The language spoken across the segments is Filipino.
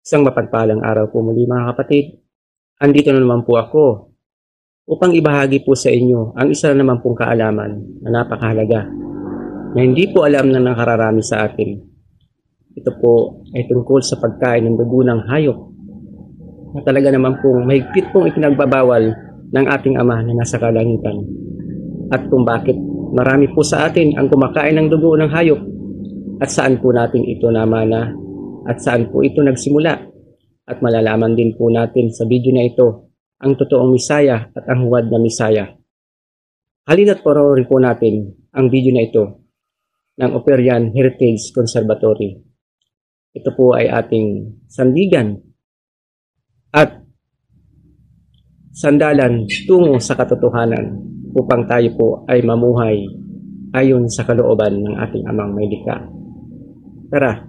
Isang mapagpalang araw po muli mga kapatid. Andito na naman po ako upang ibahagi po sa inyo ang isa na naman pong kaalaman na napakahalaga na hindi po alam na nakararami sa atin. Ito po ay tungkol sa pagkain ng dugo ng hayop na talaga naman pong mahigpit pong ipinagbabawal ng ating Ama na nasa kalangitan. At kung bakit marami po sa atin ang kumakain ng dugo ng hayop at saan po natin ito namana at saan po ito nagsimula. At malalaman din po natin sa video na ito ang totoong Misaya at ang huwad na Misaya. Halina't panoorin po natin ang video na ito ng Operian Heritage Conservatory. Ito po ay ating sandigan at sandalan tungo sa katotohanan upang tayo po ay mamuhay ayon sa kalooban ng ating Amang may likha. Tara,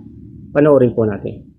panoorin po natin.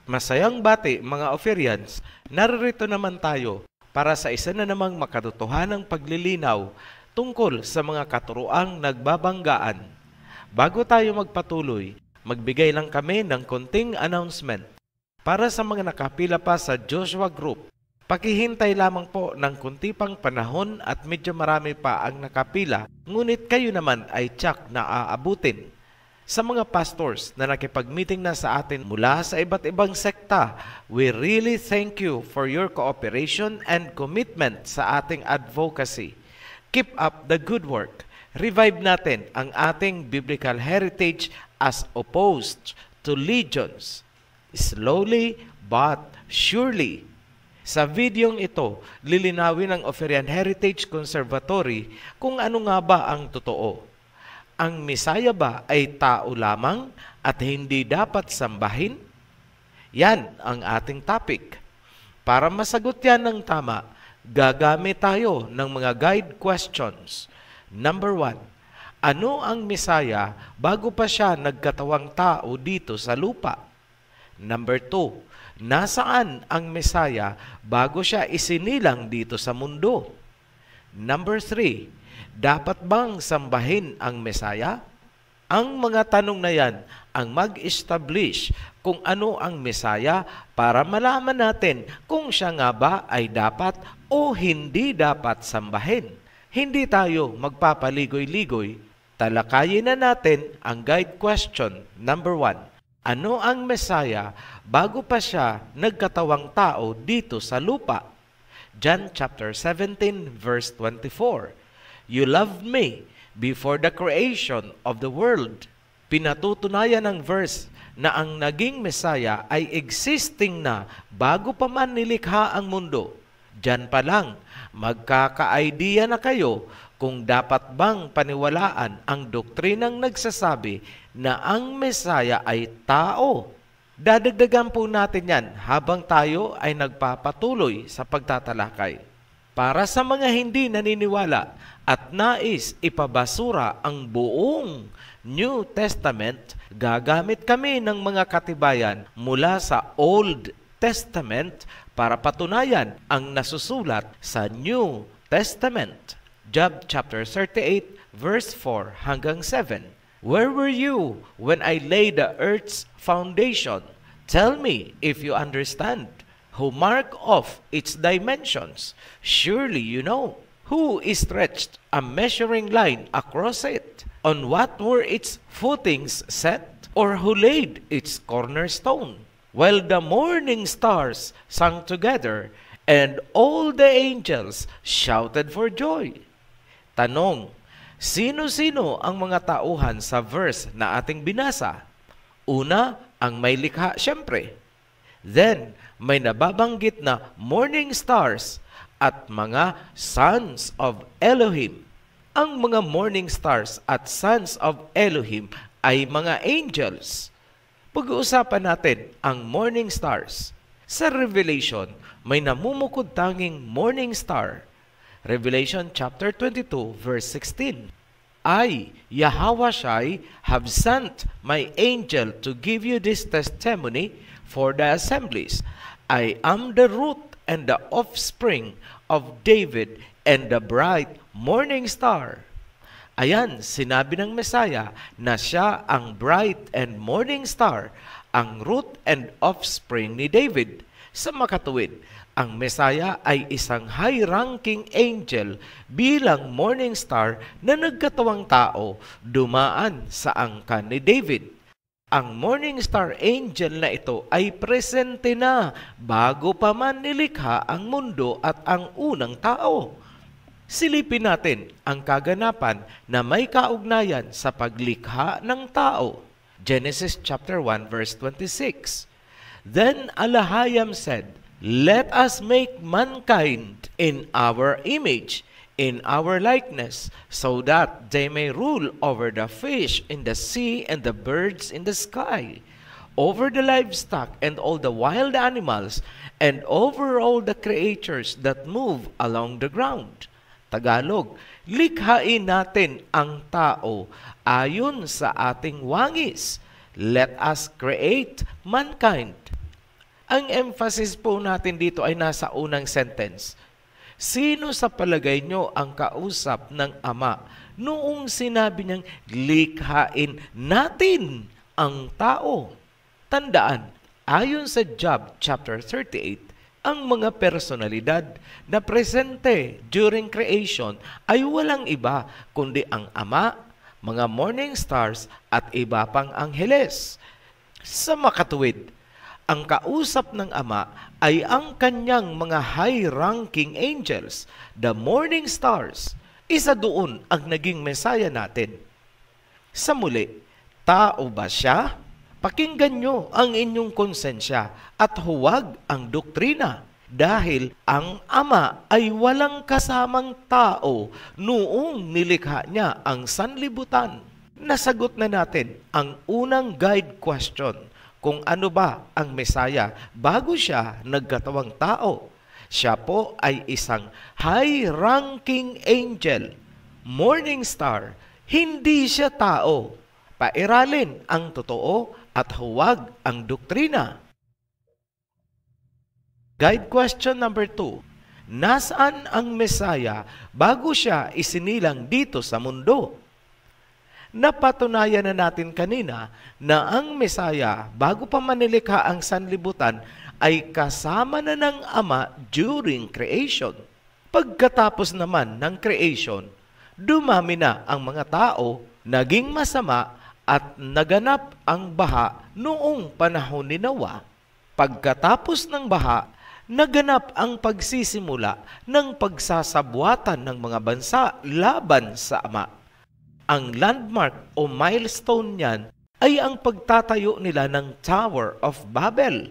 Masayang bati mga Oferians, naririto naman tayo para sa isa na namang makatotohanang paglilinaw tungkol sa mga katuroang nagbabanggaan. Bago tayo magpatuloy, magbigay lang kami ng konting announcement. Para sa mga nakapila pa sa Joshua Group, pakihintay lamang po ng kunti pang panahon at medyo marami pa ang nakapila, ngunit kayo naman ay tiyak na aabutin. Sa mga pastors na nakipag-meeting na sa atin mula sa iba't ibang sekta, we really thank you for your cooperation and commitment sa ating advocacy. Keep up the good work. Revive natin ang ating biblical heritage as opposed to legions. Slowly but surely. Sa videong ito, lilinawin ng Operian Heritage Conservatory kung ano nga ba ang totoo. Ang Misaya ba ay tao lamang at hindi dapat sambahin? Yan ang ating topic. Para masagot yan ng tama, gagamit tayo ng mga guide questions. Number 1, ano ang Misaya bago pa siya nagkatawang tao dito sa lupa? Number 2, nasaan ang Misaya bago siya isinilang dito sa mundo? Number 3, dapat bang sambahin ang Mesaya? Ang mga tanong na yan ang mag-establish kung ano ang Mesaya para malaman natin kung siya nga ba ay dapat o hindi dapat sambahin. Hindi tayo magpapaligoy-ligoy. Talakayin na natin ang guide question number 1. Ano ang Mesaya bago pa siya nagkatawang tao dito sa lupa? John chapter 17 verse 24. You loved me before the creation of the world. Pinatutunayan ng verse na ang naging Mesaya ay existing na bago pa man nilikha ang mundo. Diyan pa lang, magkaka-idea na kayo kung dapat bang paniwalaan ang doktrinang nagsasabi na ang Mesaya ay tao. Dadagdagan po natin yan habang tayo ay nagpapatuloy sa pagtatalakay. Para sa mga hindi naniniwala at nais ipabasura ang buong New Testament, gagamit kami ng mga katibayan mula sa Old Testament para patunayan ang nasusulat sa New Testament. Job chapter 38 verse 4 hanggang 7. Where were you when I laid the earth's foundation? Tell me if you understand. Who mark off its dimensions? Surely you know. Who stretched a measuring line across it? On what were its footings set? Or who laid its cornerstone? While the morning stars sang together, and all the angels shouted for joy. Tanong, sino-sino ang mga tauhan sa verse na ating binasa? Una, ang may likha siyempre. Then, may nababanggit na morning stars at mga sons of Elohim. Ang mga morning stars at sons of Elohim ay mga angels. Pag-uusapan natin ang morning stars. Sa Revelation, may namumukod tanging morning star. Revelation chapter 22 verse 16. I, Yahweh, have sent my angel to give you this testimony for the assemblies. I am the root and the offspring of David and the bright morning star. Ayan, sinabi ng Messiah na siya ang bright and morning star, ang root and offspring ni David. Sa makatuwid, ang Messiah ay isang high-ranking angel bilang morning star na nagkatawang tao dumaan sa angkan ni David. Ang morning star angel na ito ay presente na bago pa man nilikha ang mundo at ang unang tao. Silipin natin ang kaganapan na may kaugnayan sa paglikha ng tao. Genesis chapter 1 verse 26. Then Alahayam said, "Let us make mankind in our image, in our likeness, so that they may rule over the fish in the sea and the birds in the sky, over the livestock and all the wild animals, and over all the creatures that move along the ground." Tagalog, likhain natin ang tao ayon sa ating wangis. Let us create mankind. Ang emphasis po natin dito ay nasa unang sentence. Sino sa palagay nyo ang kausap ng Ama noong sinabi niyang likhain natin ang tao? Tandaan, ayon sa Job chapter 38, ang mga personalidad na presente during creation ay walang iba kundi ang Ama, mga morning stars at iba pang angheles. Sa makatuwid, ang kausap ng Ama ay ang kanyang mga high-ranking angels, the morning stars. Isa doon ang naging Messiah natin. Sa muli, tao ba siya? Pakinggan nyo ang inyong konsensya at huwag ang doktrina dahil ang Ama ay walang kasamang tao noong nilikha niya ang sanlibutan. Nasagot na natin ang unang guide question kung ano ba ang Messiah bago siya nagkatawang tao. Siya po ay isang high-ranking angel, morning star. Hindi siya tao. Pairalin ang totoo at huwag ang doktrina. Guide question number 2. Nasaan ang Messiah bago siya isinilang dito sa mundo? Napatunayan na natin kanina na ang Messiah, bago pa manilikha ang sanlibutan, ay kasama na ng Ama during creation. Pagkatapos naman ng creation, dumami na ang mga tao, naging masama at naganap ang baha noong panahon ni Noah. Pagkatapos ng baha, naganap ang pagsisimula ng pagsasabuatan ng mga bansa laban sa Ama. Ang landmark o milestone niyan ay ang pagtatayo nila ng Tower of Babel.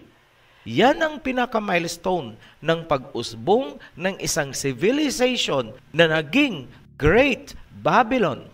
Yan ang pinaka-milestone ng pag-usbong ng isang civilization na naging Great Babylon.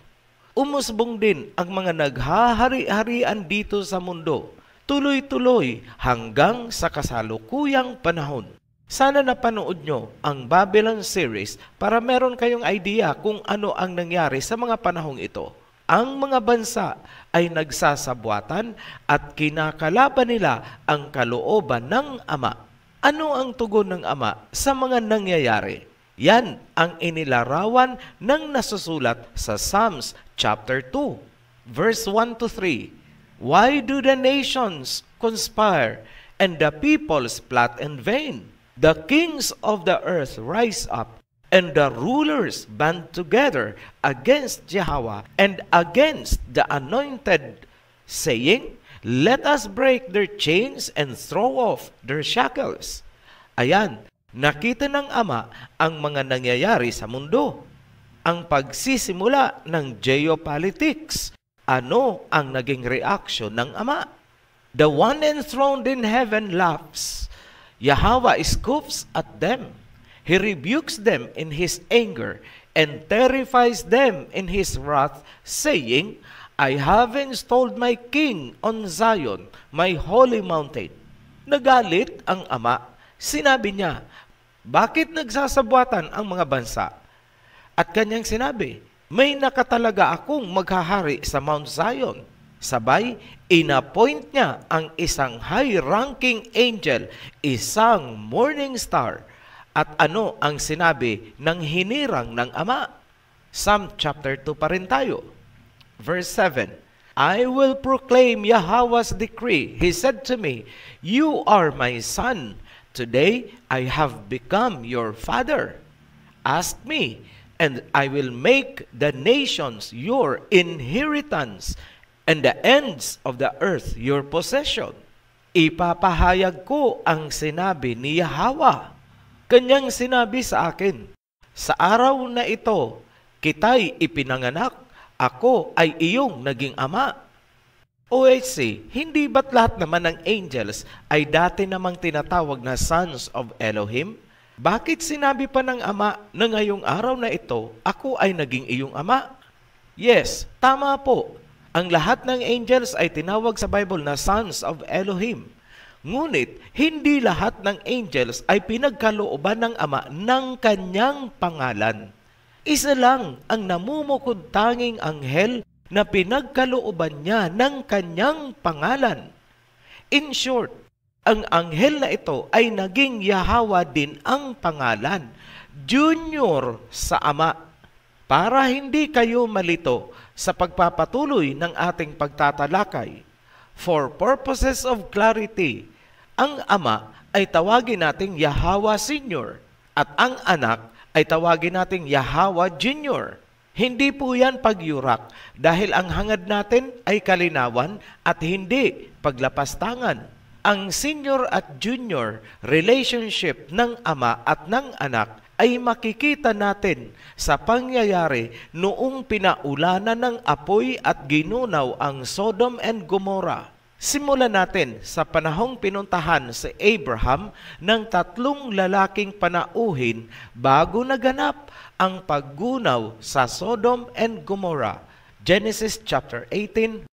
Umusbong din ang mga naghahari-harian dito sa mundo, tuloy-tuloy hanggang sa kasalukuyang panahon. Sana napanood nyo ang Babylon series para meron kayong idea kung ano ang nangyari sa mga panahong ito. Ang mga bansa ay nagsasabuatan at kinakalaban nila ang kalooban ng Ama. Ano ang tugon ng Ama sa mga nangyayari? Yan ang inilarawan ng nasusulat sa Psalms chapter 2, verse 1 to 3. Why do the nations conspire and the peoples plot in vain. The kings of the earth rise up, and the rulers band together against Jehovah and against the anointed, saying, let us break their chains and throw off their shackles. Ayan, nakita ng Ama ang mga nangyayari sa mundo. Ang pagsisimula ng geopolitics. Ano ang naging reaksyon ng Ama? The one enthroned in heaven laughs. Yahweh scoffs at them. He rebukes them in His anger and terrifies them in His wrath, saying, I have installed my king on Zion, my holy mountain. Nagalit ang Ama. Sinabi niya, bakit nagsasabwatan ang mga bansa? At kanyang sinabi, may nakatalaga akong maghahari sa Mount Zion. Sabay, inappoint niya ang isang high-ranking angel, isang morning star. At ano ang sinabi ng hinirang ng Ama? Psalm chapter 2 pa rin tayo. Verse 7, I will proclaim Yahweh's decree. He said to me, you are my son. Today I have become your father. Ask me, and I will make the nations your inheritance, and the ends of the earth your possession. Ipapahayag ko ang sinabi ni Yahweh. Kanyang sinabi sa akin, sa araw na ito, kita'y ipinanganak, ako ay iyong naging ama. OHC, hindi ba't lahat naman ng angels ay dati namang tinatawag na sons of Elohim? Bakit sinabi pa ng Ama na ngayong araw na ito, ako ay naging iyong ama? Yes, tama po. Ang lahat ng angels ay tinawag sa Bible na sons of Elohim. Ngunit, hindi lahat ng angels ay pinagkalooban ng Ama ng kanyang pangalan. Isa lang ang namumukod tanging anghel na pinagkalooban niya ng kanyang pangalan. In short, ang anghel na ito ay naging Yahweh din ang pangalan, junior sa Ama. Para hindi kayo malito sa pagpapatuloy ng ating pagtatalakay, for purposes of clarity, ang Ama ay tawagin nating Yahweh Senior at ang anak ay tawagin nating Yahweh Junior. Hindi po yan pagyurak dahil ang hangad natin ay kalinawan at hindi paglapastangan. Ang senior at junior relationship ng ama at ng anak ay makikita natin sa pangyayari noong pinaulanan ng apoy at ginunaw ang Sodom and Gomorrah. Simulan natin sa panahong pinuntahan si Abraham ng 3 lalaking panauhin bago naganap ang paggunaw sa Sodom and Gomorrah. Genesis chapter 18.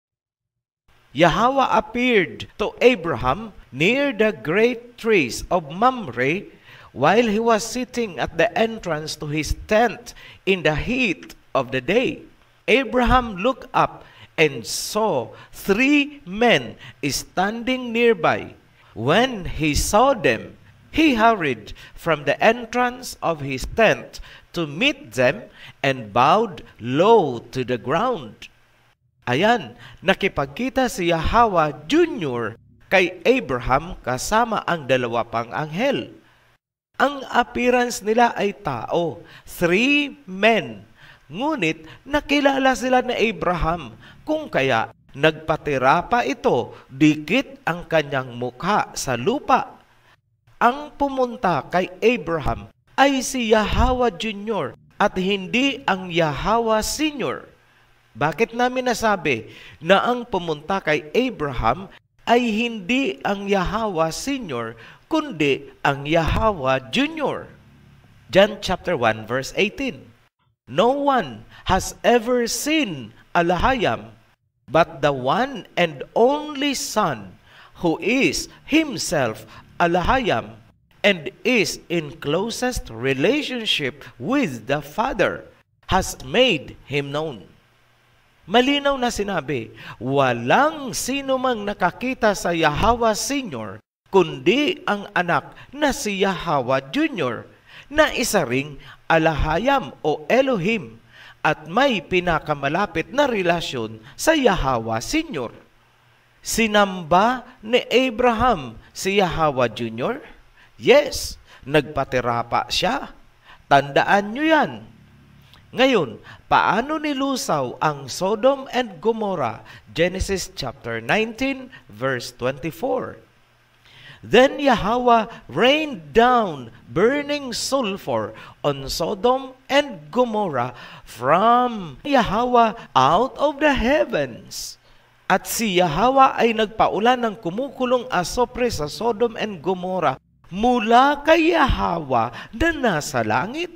Yahweh appeared to Abraham near the great trees of Mamre while he was sitting at the entrance to his tent in the heat of the day. Abraham looked up and saw 3 men standing nearby. When he saw them, he hurried from the entrance of his tent to meet them and bowed low to the ground. Ayan, nakipagkita si Yahweh Junior kay Abraham kasama ang 2 pang anghel. Ang appearance nila ay tao, 3 men. Ngunit nakilala sila ni Abraham, kung kaya nagpatira pa ito dikit ang kanyang mukha sa lupa. Ang pumunta kay Abraham ay si Yahweh Junior at hindi ang Yahweh Senior. Bakit namin nasabi na ang pumunta kay Abraham ay hindi ang Yahweh Senior, kundi ang Yahweh Junior? John chapter 1 verse 18. No one has ever seen Alahayam, but the one and only Son, who is himself Alahayam, and is in closest relationship with the Father, has made him known. Malinaw na sinabi, walang sino mang nakakita sa Yahweh Senior, kundi ang anak na si Yahweh Junior, na isa ring Alahayam o Elohim, at may pinakamalapit na relasyon sa Yahweh Senior. Sinamba ni Abraham si Yahweh Jr.? Yes, nagpatira pa siya. Tandaan nyo yan. Ngayon, paano nilusaw ang Sodom and Gomorrah? Genesis chapter 19, verse 24. Then Yahweh rained down burning sulfur on Sodom and Gomorrah from Yahweh out of the heavens. At si Yahweh ay nagpaulan ng kumukulong asopre sa Sodom and Gomorrah mula kay Yahweh na nasa langit.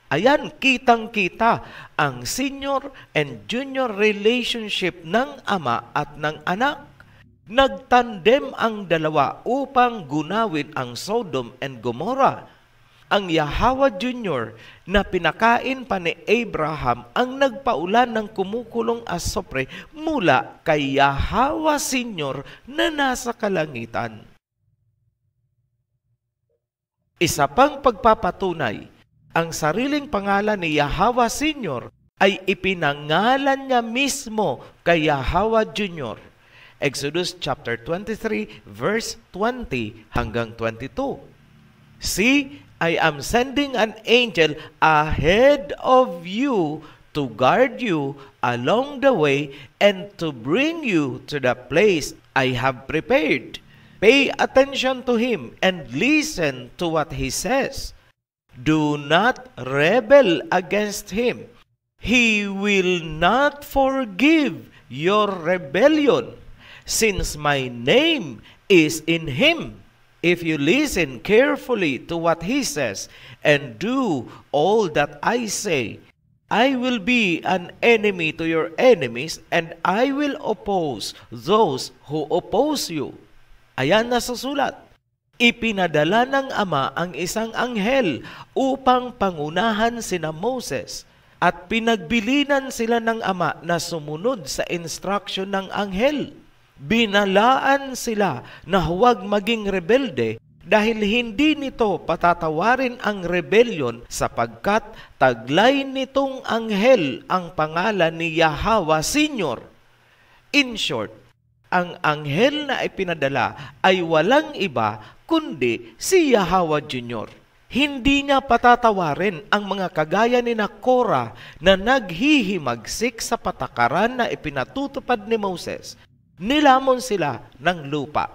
Ayan, kitang-kita ang senior and junior relationship ng ama at ng anak. Nagtandem ang dalawa upang gunawin ang Sodom and Gomorrah. Ang Yahweh Jr. na pinakain pa ni Abraham ang nagpaulan ng kumukulong asopre mula kay Yahweh Senior na nasa kalangitan. Isa pang pagpapatunay, ang sariling pangalan ni Yahweh Senior ay ipinangalan niya mismo kay Yahweh Jr. Exodus chapter 23 verse 20 hanggang 22. See, I am sending an angel ahead of you to guard you along the way and to bring you to the place I have prepared. Pay attention to him and listen to what he says. Do not rebel against him. He will not forgive your rebellion, since my name is in him. If you listen carefully to what he says and do all that I say, I will be an enemy to your enemies and I will oppose those who oppose you. Ayan na sa sulat. Ipinadala ng ama ang isang anghel upang pangunahan sina Moses at pinagbilinan sila ng ama na sumunod sa instruction ng anghel. Binalaan sila na huwag maging rebelde dahil hindi nito patatawarin ang rebellion sapagkat taglay nitong anghel ang pangalan ni Yahweh Senior. In short, ang anghel na ipinadala ay walang iba kundi si Yahweh Jr. Hindi niya patatawarin ang mga kagaya ni Korah na naghihimagsik sa patakaran na ipinatutupad ni Moses. Nilamon sila ng lupa.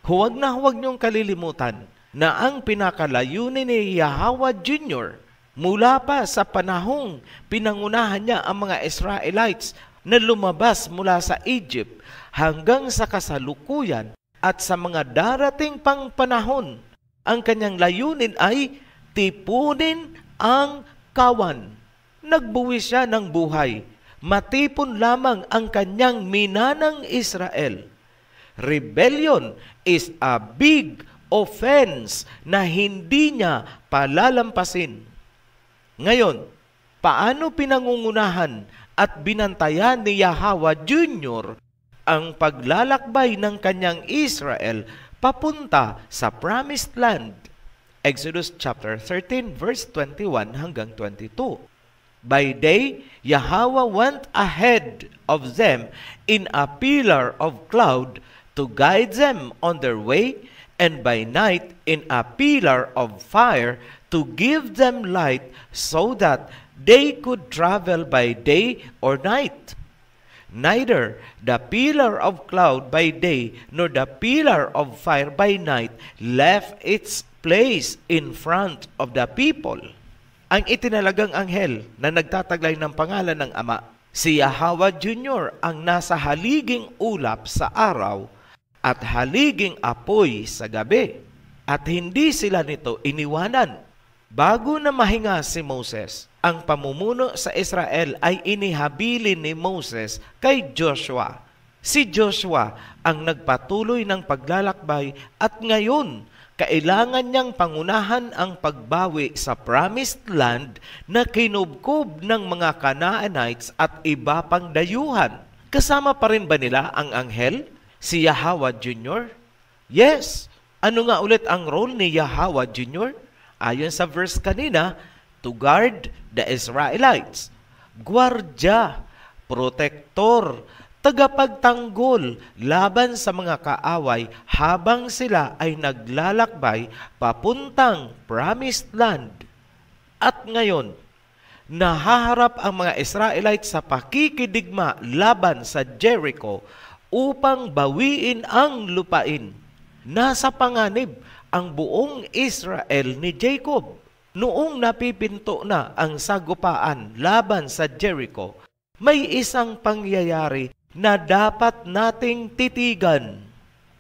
Huwag na huwag niyong kalilimutan na ang pinakalayunin ni Yahweh Jr. mula pa sa panahong pinangunahan niya ang mga Israelites na lumabas mula sa Egypt hanggang sa kasalukuyan at sa mga darating pang panahon, ang kanyang layunin ay tipunin ang kawan. Nagbuwis siya ng buhay. Matipon lamang ang kanyang minanang Israel. Rebellion is a big offense na hindi niya palalampasin. Ngayon, paano pinangungunahan at binantayan ni Yahweh Jr. ang paglalakbay ng kanyang Israel papunta sa Promised Land? Exodus chapter 13 verse 21 hanggang 22. By day, Yahweh went ahead of them in a pillar of cloud to guide them on their way, and by night in a pillar of fire to give them light so that they could travel by day or night. Neither the pillar of cloud by day nor the pillar of fire by night left its place in front of the people. Ang itinalagang anghel na nagtataglay ng pangalan ng Ama, si Yahweh Jr. ang nasa haliging ulap sa araw at haliging apoy sa gabi. At hindi sila nito iniwanan. Bago na mahinga si Moses, ang pamumuno sa Israel ay inihabilin ni Moses kay Joshua. Si Joshua ang nagpatuloy ng paglalakbay at ngayon, kailangan niyang pangunahan ang pagbawi sa Promised Land na kinubkob ng mga Canaanites at iba pang dayuhan. Kasama pa rin ba nila ang anghel, si Yahweh Jr.? Yes. Ano nga ulit ang role ni Yahweh Jr.? Ayon sa verse kanina, to guard the Israelites. Gwardya, protektor, tagapagtanggol laban sa mga kaaway habang sila ay naglalakbay papuntang Promised Land. At ngayon, nahaharap ang mga Israelites sa pakikidigma laban sa Jericho upang bawiin ang lupain. Nasa panganib ang buong Israel ni Jacob. Noong napipinto na ang sagupaan laban sa Jericho, may isang pangyayari na dapat nating titigan.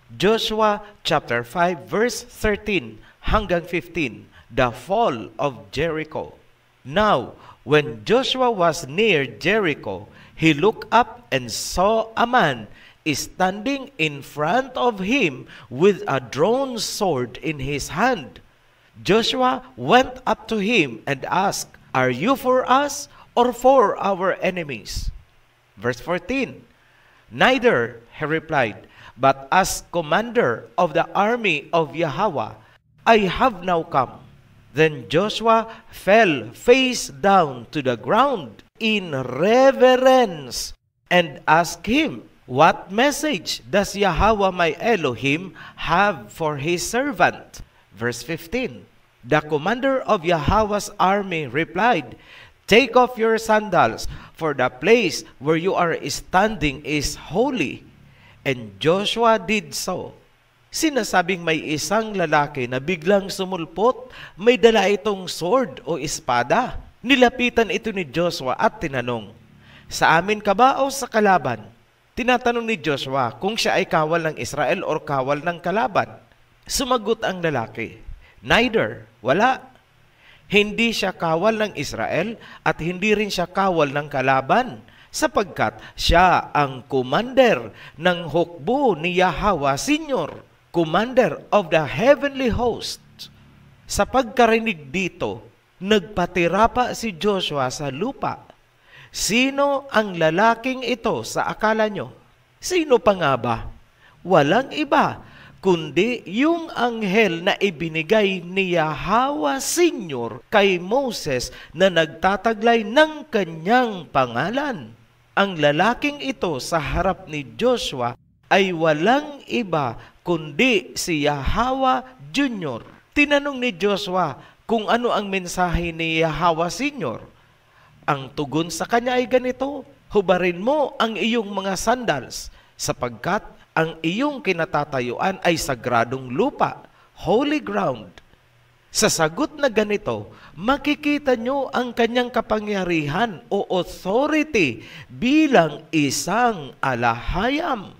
Joshua chapter 5 verse 13 hanggang 15, the fall of Jericho. Now, when Joshua was near Jericho, he looked up and saw a man standing in front of him with a drawn sword in his hand. Joshua went up to him and asked, "Are you for us or for our enemies?" Verse 14, "Neither," he replied, "but as commander of the army of Yahweh, I have now come." Then Joshua fell face down to the ground in reverence and asked him, "What message does Yahweh my Elohim have for his servant?" Verse 15, the commander of Yahweh's army replied, "Take off your sandals, for the place where you are standing is holy." And Joshua did so. Sinasabing may isang lalaki na biglang sumulpot, may dala itong sword o espada. Nilapitan ito ni Joshua at tinanong, "Sa amin ka ba o sa kalaban?" Tinatanong ni Joshua kung siya ay kawal ng Israel o kawal ng kalaban. Sumagot ang lalaki, "Neither," wala. Hindi siya kawal ng Israel at hindi rin siya kawal ng kalaban, sapagkat siya ang commander ng hukbo ni Yahweh Senior, commander of the heavenly host. Sa pagkarinig dito, nagpatira pa si Joshua sa lupa. Sino ang lalaking ito sa akala nyo? Sino pa nga ba? Walang iba kundi yung anghel na ibinigay ni Yahweh Senior kay Moses na nagtataglay ng kanyang pangalan. Ang lalaking ito sa harap ni Joshua ay walang iba kundi si Yahweh Junior. Tinanong ni Joshua kung ano ang mensahe ni Yahweh Senior. Ang tugon sa kanya ay ganito, "Hubarin mo ang iyong mga sandals, sapagkat ang iyong kinatatayuan ay sagradong lupa, holy ground." Sa sagot na ganito, makikita nyo ang kanyang kapangyarihan o authority bilang isang alahayam.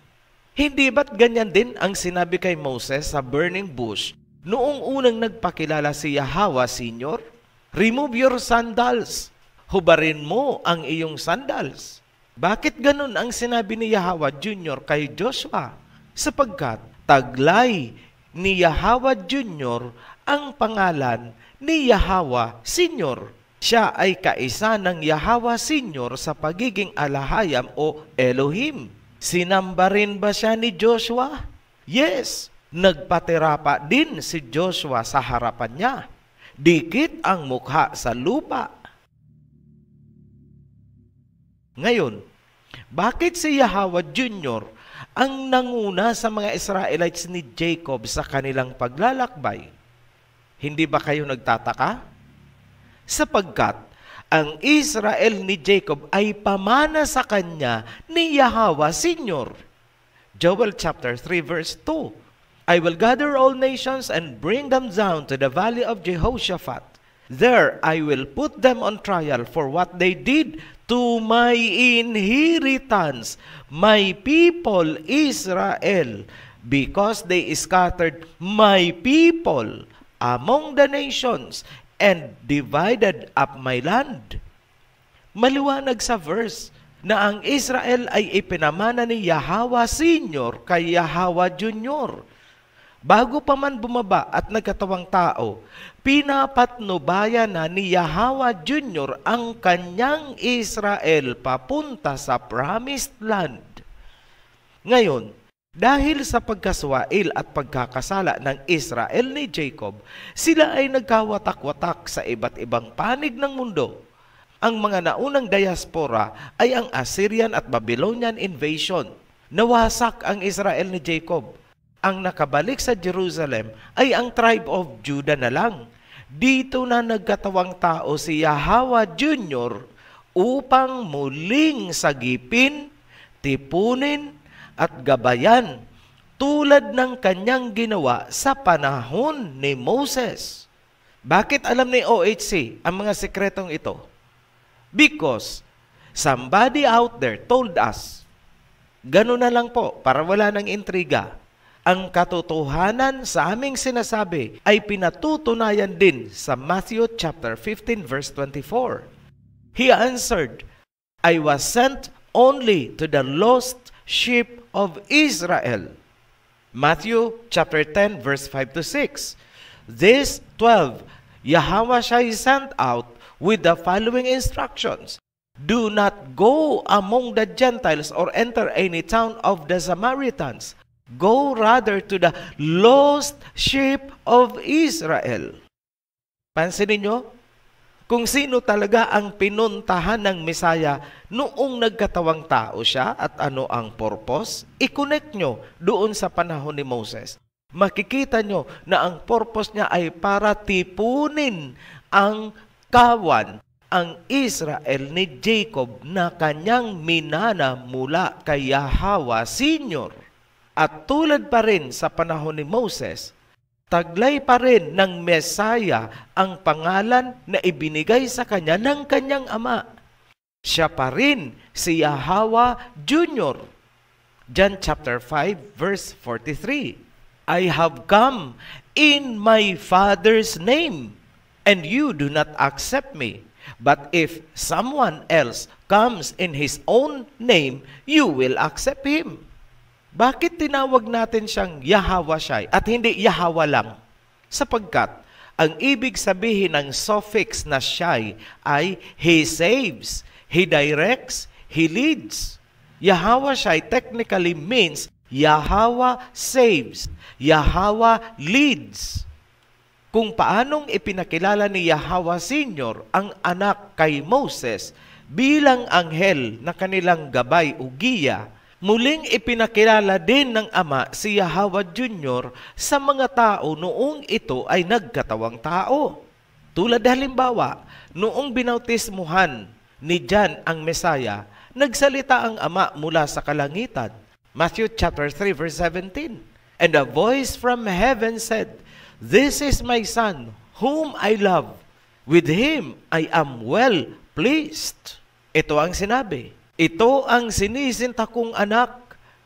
Hindi ba't ganyan din ang sinabi kay Moses sa burning bush noong unang nagpakilala si Yahweh Senior? "Remove your sandals." Hubarin mo ang iyong sandals. Bakit ganun ang sinabi ni Yahweh Junior kay Joshua? Sapagkat taglay ni Yahweh Junior ang pangalan ni Yahweh Senior. Siya ay kaisa ng Yahweh Senior sa pagiging alahayam o Elohim. Sinamba rin ba siya ni Joshua? Yes. Nagpatira pa din si Joshua sa harapan niya. Dikit ang mukha sa lupa. Ngayon, bakit si Yahweh Junior ang nanguna sa mga Israelites ni Jacob sa kanilang paglalakbay? Hindi ba kayo nagtataka? Sapagkat ang Israel ni Jacob ay pamana sa kanya ni Yahweh Senior. Joel chapter 3 verse 2, "I will gather all nations and bring them down to the valley of Jehoshaphat. There I will put them on trial for what they did to my inheritance, my people Israel, because they scattered my people among the nations and divided up my land." Maliwanag sa verse na ang Israel ay ipinamana ni Yahweh Senior kay Yahweh Junior. Bago pa man bumaba at nagkatawang tao, pinapatnubayan na ni Yahweh Junior ang kanyang Israel papunta sa Promised Land. Ngayon, dahil sa pagkaswail at pagkakasala ng Israel ni Jacob, sila ay nagkawatak-watak sa iba't ibang panig ng mundo. ang mga naunang diaspora ay ang Assyrian at Babylonian invasion. Nawasak ang Israel ni Jacob. Ang nakabalik sa Jerusalem ay ang tribe of Judah na lang. Dito na nagkatawang tao si Yahweh Jr. upang muling sagipin, tipunin at gabayan tulad ng kanyang ginawa sa panahon ni Moses. Bakit alam ni OHC ang mga sekretong ito? Because somebody out there told us, ganun na lang po, para wala ng intriga, ang katotohanan sa aming sinasabi ay pinatutunayan din sa Matthew chapter 15 verse 24. He answered, I was sent only to the lost sheep of Israel. Matthew chapter 10 verse 5 to 6. This 12, Yahweh sent out with the following instructions. Do not go among the Gentiles or enter any town of the Samaritans. Go rather to the lost sheep of Israel. Pansinin nyo, kung sino talaga ang pinuntahan ng Mesaya noong nagkatawang tao siya at ano ang purpose, i-connect nyo doon sa panahon ni Moses. Makikita nyo na ang purpose niya ay para tipunin ang kawan, ang Israel ni Jacob na kanyang minana mula kay Yahweh Senior. At tulad pa rin sa panahon ni Moses, taglay pa rin ng Mesaya ang pangalan na ibinigay sa kanya ng kanyang ama. Siya pa rin si Yahweh Jr. John chapter 5 verse 43. I have come in my Father's name, and you do not accept me. But if someone else comes in his own name, you will accept him. Bakit tinawag natin siyang Yahweh at hindi Yahweh lang? Sapagkat ang ibig sabihin ng suffix na Shai ay He saves, He directs, He leads. Yahweh technically means Yahweh saves, Yahweh leads. Kung paanong ipinakilala ni Yahweh Senior ang anak kay Moses bilang anghel na kanilang gabay o giya, muling ipinakilala din ng ama si Yahweh Jr. sa mga tao noong ito ay nagkatawang tao. Tulad halimbawa, noong binautismuhan ni John ang Mesaya, nagsalita ang ama mula sa kalangitan. Matthew chapter 3 verse 17. And a voice from heaven said, This is my son, whom I love. With him I am well pleased. Ito ang sinabi. Ito ang sinisinta kong anak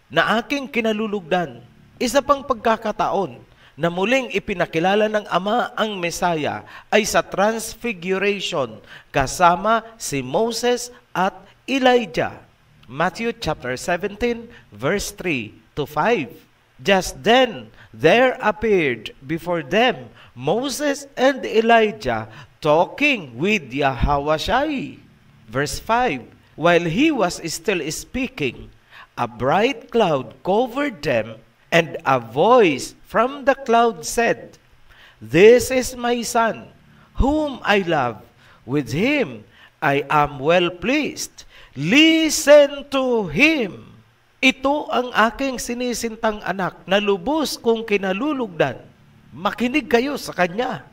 na aking kinalulugdan. Isa pang pagkakataon na muling ipinakilala ng ama ang Mesaya ay sa Transfiguration kasama si Moses at Elijah. Matthew chapter 17 verse 3 to 5. Just then there appeared before them Moses and Elijah talking with Yahweh. Verse 5. While he was still speaking, a bright cloud covered them, and a voice from the cloud said, This is my son, whom I love. With him I am well pleased. Listen to him. Ito ang aking sinisintang anak na lubos kong kinalulugdan. Makinig kayo sa kanya.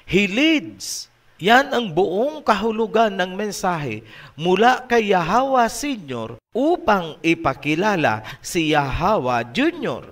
He leads. Yan ang buong kahulugan ng mensahe mula kay Yahweh Senior upang ipakilala si Yahweh Jr.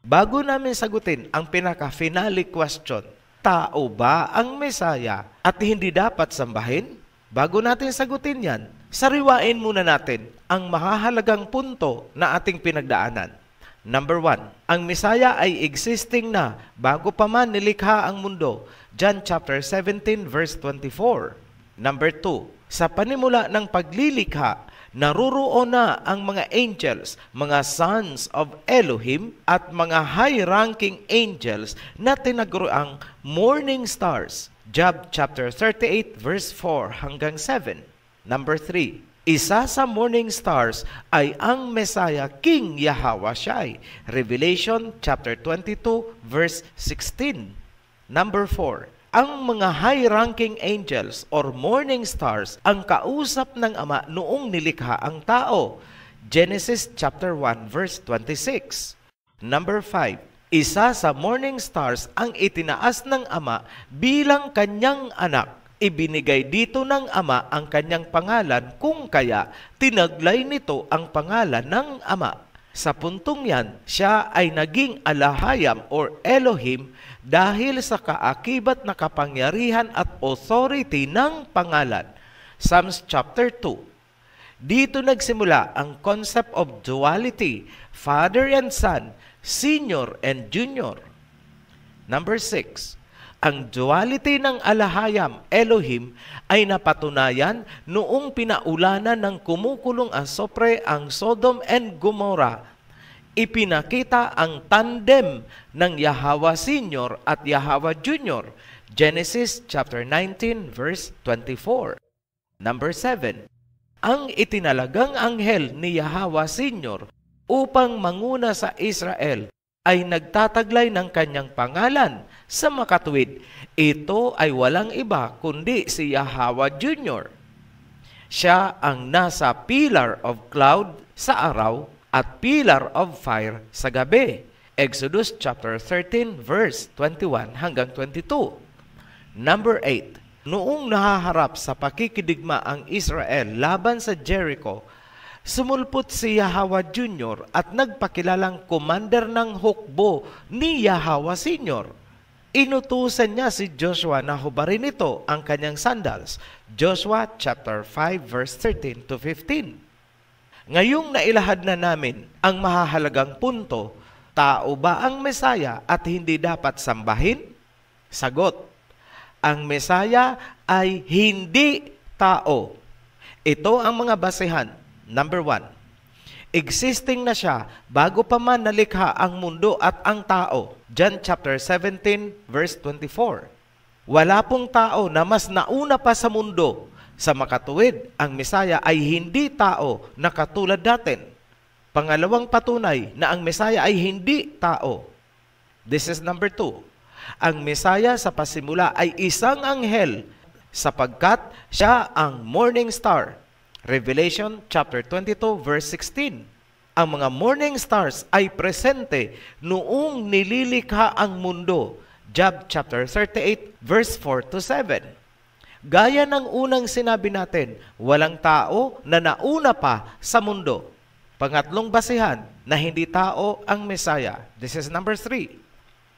Bago namin sagutin ang pinaka-finale question, tao ba ang Mesaya at hindi dapat sambahin? Bago natin sagutin yan, sariwain muna natin ang mahahalagang punto na ating pinagdaanan. Number 1, ang Mesaya ay existing na bago pa man nilikha ang mundo. John chapter 17 verse 24. Number 2, sa panimula ng paglilikha, naruroon na ang mga angels, mga sons of Elohim at mga high-ranking angels na tinaguriang morning stars. Job chapter 38 verse 4 hanggang 7. Number 3, isa sa morning stars ay ang Mesaya King Yahweh Shai. Revelation chapter 22 verse 16. Number 4, Ang mga high-ranking angels or morning stars ang kausap ng Ama noong nilikha ang tao. Genesis chapter 1 verse 26. Number 5. Isa sa morning stars ang itinaas ng Ama bilang kanyang anak. Ibinigay dito ng Ama ang kanyang pangalan, kung kaya tinaglay nito ang pangalan ng Ama. Sa puntong yan, siya ay naging Alahayam or Elohim dahil sa kaakibat na kapangyarihan at authority ng pangalan. Psalms chapter 2. Dito nagsimula ang concept of duality, Father and Son, Senior and Junior. Number 6. Ang duality ng Alahayam, Elohim, ay napatunayan noong pinaulanan ng kumukulong asopre ang Sodom and Gomorrah. Ipinakita ang tandem ng Yahweh Senior at Yahweh Junior. Genesis chapter 19 verse 24. Number 7. Ang itinalagang anghel ni Yahweh Senior upang manguna sa Israel ay nagtataglay ng kanyang pangalan sa makatuwid. Ito ay walang iba kundi si Yahweh Junior. Siya ang nasa pillar of cloud sa araw at pillar of fire sa gabi. Exodus chapter 13 verse 21 hanggang 22. Number 8. Noong nahaharap sa pakikidigma ang Israel laban sa Jericho, sumulpot si Yahweh Junior at nagpakilalang commander ng hukbo ni Yahweh Senior. Inutusan niya si Joshua na hubarin ito ang kanyang sandals. Joshua chapter 5 verse 13 to 15. Ngayong nailahad na namin ang mahahalagang punto, tao ba ang Mesaya at hindi dapat sambahin? Sagot, ang Mesaya ay hindi tao. Ito ang mga basehan. Number 1, existing na siya bago pa man nalikha ang mundo at ang tao. John chapter 17 verse 24. Wala pong tao na mas nauna pa sa mundo. Sa makatuwid, ang Mesaya ay hindi tao na katulad natin. Pangalawang patunay na ang Mesaya ay hindi tao. This is number 2. Ang Mesaya sa pasimula ay isang anghel sapagkat siya ang morning star. Revelation chapter 22 verse 16. Ang mga morning stars ay presente noong nililikha ang mundo. Job chapter 38 verse 4 to 7. Gaya ng unang sinabi natin, walang tao na nauna pa sa mundo. Pangatlong basihan na hindi tao ang Mesaya. This is number 3.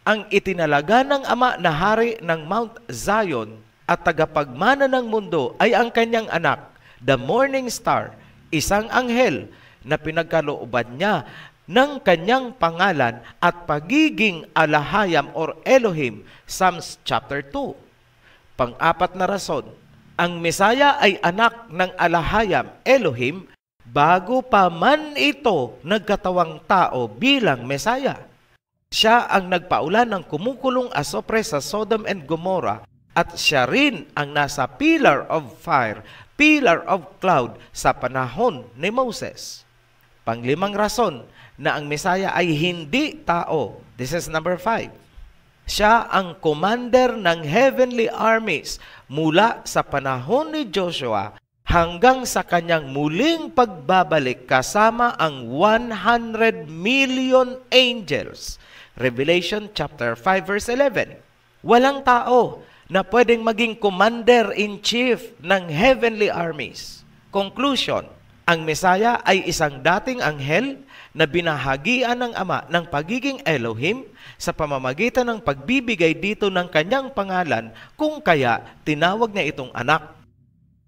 Ang itinalaga ng Ama na hari ng Mount Zion at tagapagmana ng mundo ay ang kanyang anak, the morning star, isang anghel na pinagkalooban niya ng kanyang pangalan at pagiging Alahayam or Elohim, Psalms chapter 2. Pang-apat na rason, ang Mesaya ay anak ng Alahayam, Elohim, bago pa man ito nagkatawang tao bilang Mesaya. Siya ang nagpaulan ng kumukulong asopre sa Sodom and Gomorrah at siya rin ang nasa pillar of fire, pillar of cloud sa panahon ni Moses. Panglimang rason na ang Mesaya ay hindi tao. This is number 5. Siya ang commander ng heavenly armies mula sa panahon ni Joshua hanggang sa kanyang muling pagbabalik kasama ang 100 million angels. Revelation chapter 5 verse 11. Walang tao na pwedeng maging commander-in-chief ng heavenly armies. Conclusion, ang Mesaya ay isang dating anghel na binahagian ng Ama ng pagiging Elohim sa pamamagitan ng pagbibigay dito ng kanyang pangalan, kung kaya tinawag niya itong anak.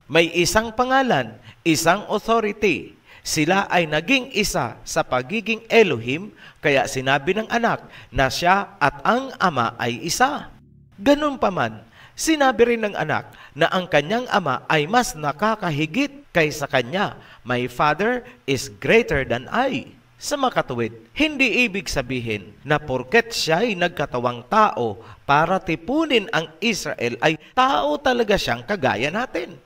May isang pangalan, isang authority. Sila ay naging isa sa pagiging Elohim, kaya sinabi ng anak na siya at ang Ama ay isa. Ganun pa man, sinabi rin ng anak na ang kanyang ama ay mas nakakahigit kaysa kanya. My Father is greater than I. Sa makatuwid, hindi ibig sabihin na porket siya ay nagkatawang tao para tipunin ang Israel ay tao talaga siyang kagaya natin.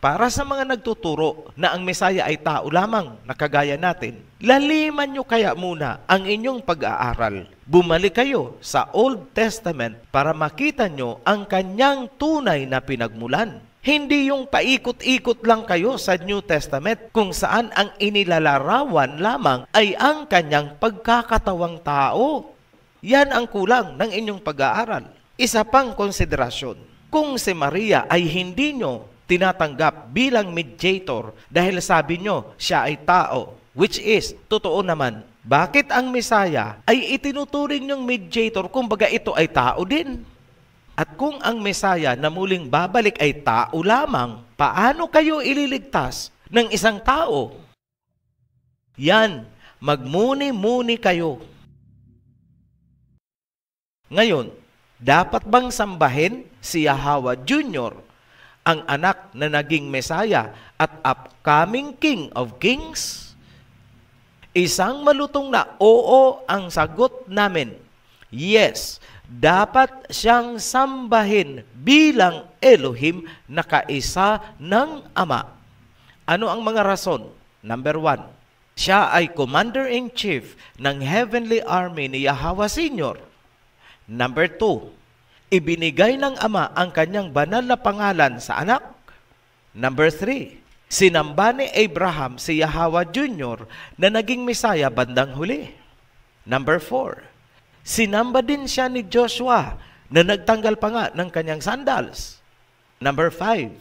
para sa mga nagtuturo na ang Mesaya ay tao lamang na kagaya natin, laliman nyo kaya muna ang inyong pag-aaral. Bumalik kayo sa Old Testament para makita nyo ang kanyang tunay na pinagmulan. Hindi yung paikot-ikot lang kayo sa New Testament kung saan ang inilalarawan lamang ay ang kanyang pagkakatawang tao. Yan ang kulang ng inyong pag-aaral. Isa pang konsiderasyon, kung si Maria ay hindi nyo tinatanggap bilang mediator dahil sabi nyo siya ay tao, which is, totoo naman, bakit ang Mesaya ay itinuturing nyong mediator kung baga ito ay tao din? At kung ang Mesaya na muling babalik ay tao lamang, paano kayo ililigtas ng isang tao? Yan, magmuni-muni kayo. Ngayon, dapat bang sambahin si Yahweh Jr., ang anak na naging Mesaya at upcoming King of Kings? Isang malutong na oo ang sagot namin. Yes, dapat siyang sambahin bilang Elohim na kaisa ng Ama. Ano ang mga rason? Number 1, siya ay Commander-in-Chief ng Heavenly Army ni Yahweh Senior. Number 2, ibinigay ng Ama ang kanyang banal na pangalan sa anak. Number 3, sinamba ni Abraham si Yahweh Jr. na naging Mesaya bandang huli. Number 4, sinamba din siya ni Joshua na nagtanggal pa nga ng kanyang sandals. Number 5,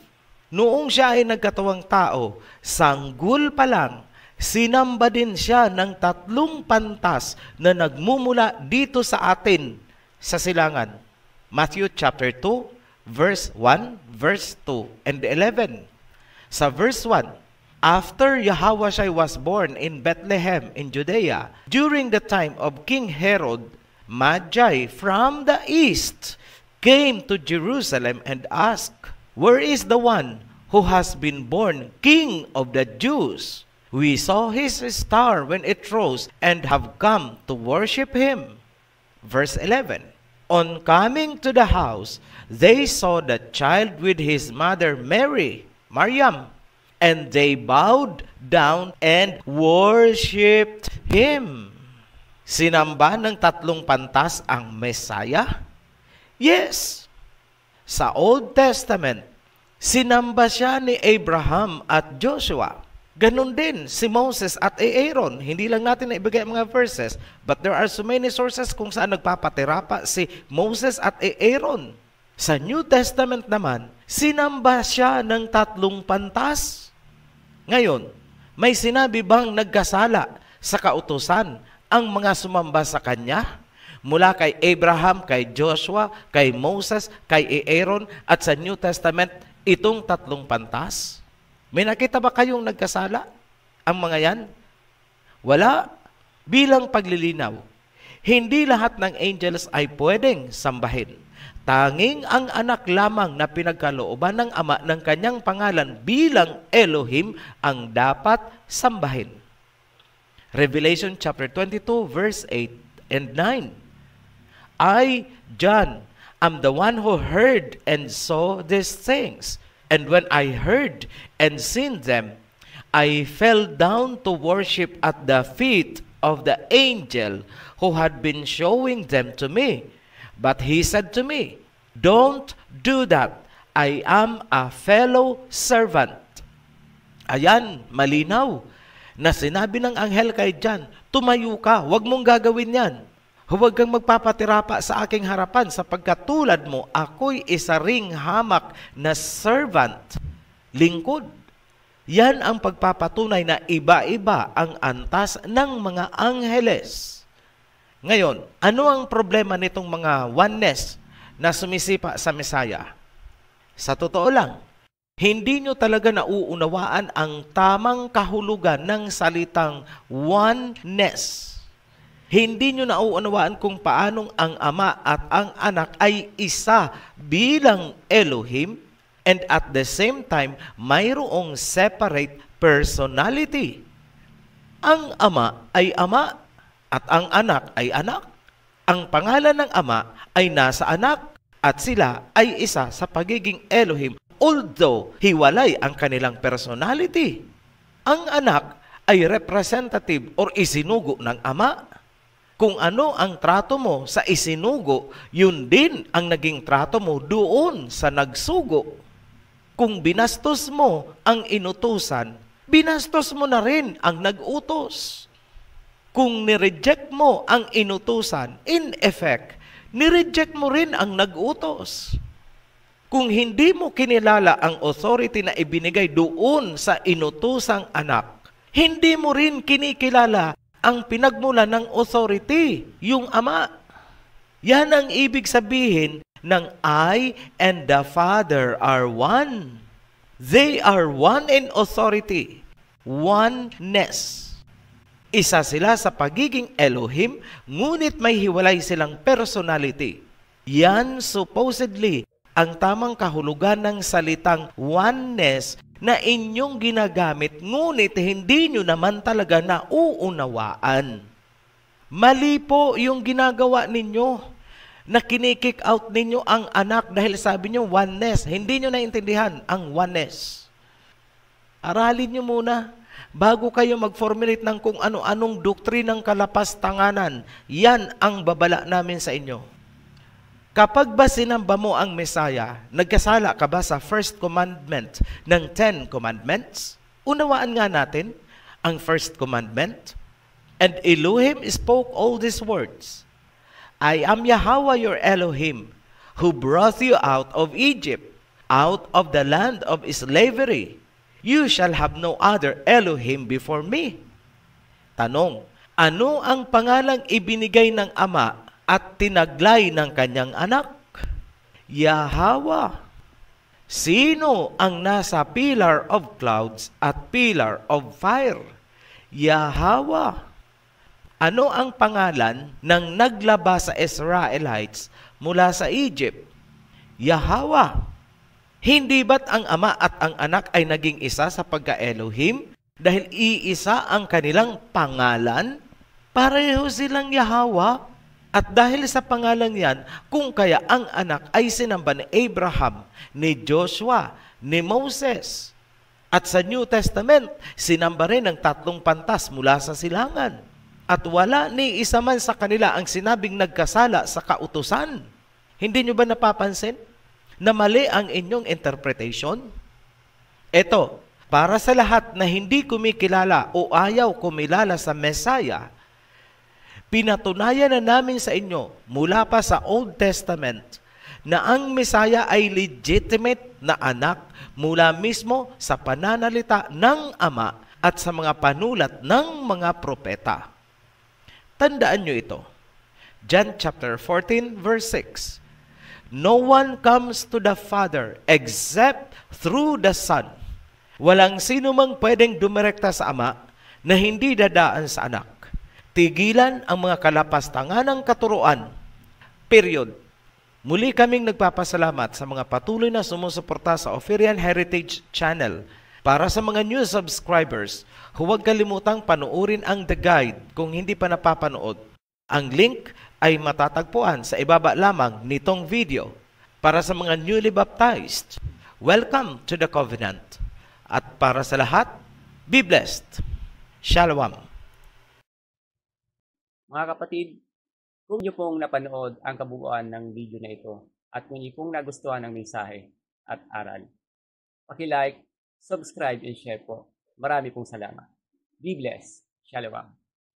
noong siya ay nagkatawang tao, sanggol pa lang, sinamba din siya ng 3 pantas na nagmumula dito sa atin sa silangan. Matthew chapter 2, verse 1, verse 2, and 11. Sa verse 1, after Yahushua was born in Bethlehem in Judea, during the time of King Herod, Magi from the east came to Jerusalem and asked, "Where is the one who has been born King of the Jews? We saw his star when it rose and have come to worship him." Verse 11, on coming to the house, they saw the child with his mother Mary, Maryam, and they bowed down and worshipped him. Sinamba ng 3 pantas ang Mesaya? Yes. Sa Old Testament, sinamba siya ni Abraham at Joshua. Ganon din si Moses at Aaron. Hindi lang natin naibigay ang mga verses, but there are so many sources kung saan nagpapatirapa si Moses at Aaron. Sa New Testament naman, sinamba siya ng 3 pantas. Ngayon, may sinabi bang nagkasala sa kautusan ang mga sumamba sa kanya? Mula kay Abraham, kay Joshua, kay Moses, kay Aaron, at sa New Testament, itong 3 pantas? May nakita ba kayong nagkasala? Ang mga yan? Wala. Bilang paglilinaw, hindi lahat ng angels ay pwedeng sambahin. Tanging ang anak lamang na pinagkalooban ng Ama ng kanyang pangalan bilang Elohim ang dapat sambahin. Revelation chapter 22 verse 8 and 9. I, John, am the one who heard and saw these things. And when I heard and seen them, I fell down to worship at the feet of the angel who had been showing them to me. But he said to me, "Don't do that. I am a fellow servant." Ayan, malinaw na sinabi ng anghel kay John, tumayo ka, huwag mong gagawin yan. Huwag kang magpapatirapa sa aking harapan sapagkat tulad mo, ako'y isa ring hamak na servant, lingkod. Yan ang pagpapatunay na iba-iba ang antas ng mga angheles. Ngayon, ano ang problema nitong mga oneness na sumisipa sa Mesaya? Sa totoo lang, hindi nyo talaga nauunawaan ang tamang kahulugan ng salitang oneness. Hindi nyo nauunawaan kung paanong ang Ama at ang Anak ay isa bilang Elohim and at the same time, mayroong separate personality. Ang Ama ay Ama at ang Anak ay Anak. Ang pangalan ng Ama ay nasa Anak at sila ay isa sa pagiging Elohim although hiwalay ang kanilang personality. Ang anak ay representative or isinugo ng ama. Kung ano ang trato mo sa isinugo, yun din ang naging trato mo doon sa nagsugo. Kung binastos mo ang inutusan, binastos mo na rin ang nag-utos. Kung nireject mo ang inutusan, in effect, nireject mo rin ang nag-utos. Kung hindi mo kinilala ang authority na ibinigay doon sa inutusang anak, hindi mo rin kinikilala ang pinagmula ng authority, yung ama. Yan ang ibig sabihin ng I and the Father are one. They are one in authority. Oneness. Isa sila sa pagiging Elohim, ngunit may hiwalay silang personality. Yan supposedly ang tamang kahulugan ng salitang oneness na inyong ginagamit, ngunit hindi nyo naman talaga nauunawaan. Mali po yung ginagawa ninyo na kinikick out ninyo ang anak dahil sabi nyo oneness. Hindi nyo naintindihan ang oneness. Aralin nyo muna bago kayo mag-formulate ng kung ano-anong doktrinang kalapastanganan. Yan ang babala namin sa inyo. Kapag ba sinamba mo ang Mesaya, nagkasala ka ba sa first commandment ng 10 commandments? Unawaan nga natin ang first commandment. And Elohim spoke all these words. I am Yahweh your Elohim, who brought you out of Egypt, out of the land of slavery. You shall have no other Elohim before me. Tanong, ano ang pangalang ibinigay ng ama at tinaglay ng kanyang anak? Yahweh. Sino ang nasa pillar of clouds at pillar of fire? Yahweh. Ano ang pangalan ng naglaba sa Israelites mula sa Egypt? Yahweh. Hindi ba't ang ama at ang anak ay naging isa sa pagka-Elohim? Dahil iisa ang kanilang pangalan? Pareho silang Yahweh. At dahil sa pangalan yan, kung kaya ang anak ay sinamba ni Abraham, ni Joshua, ni Moses. At sa New Testament, sinamba rin ng 3 pantas mula sa silangan. At wala ni isa man sa kanila ang sinabing nagkasala sa kautusan. Hindi nyo ba napapansin na mali ang inyong interpretation? Ito, para sa lahat na hindi kumikilala o ayaw kumilala sa Messiah, pinatunayan na namin sa inyo mula pa sa Old Testament na ang Messiah ay legitimate na anak mula mismo sa pananalita ng Ama at sa mga panulat ng mga propeta. Tandaan nyo ito. John chapter 14 verse 6. No one comes to the Father except through the Son. Walang sino mang pwedeng dumirekta sa Ama na hindi dadaan sa anak. Tigilan ang mga kalapastangan ng katuruan. Period. Muli kaming nagpapasalamat sa mga patuloy na sumusuporta sa Oferian Heritage Channel. Para sa mga new subscribers, huwag kalimutang panuorin ang The Guide kung hindi pa napapanood. Ang link ay matatagpuan sa ibaba lamang nitong video. Para sa mga newly baptized, welcome to the covenant. At para sa lahat, be blessed. Shalom. Mga kapatid, kung niyo pong napanood ang kabuuan ng video na ito at kung niyo pong nagustuhan ang mensahe at aral, paki-like, subscribe, and share po. Marami pong salamat. Be blessed. Shalom.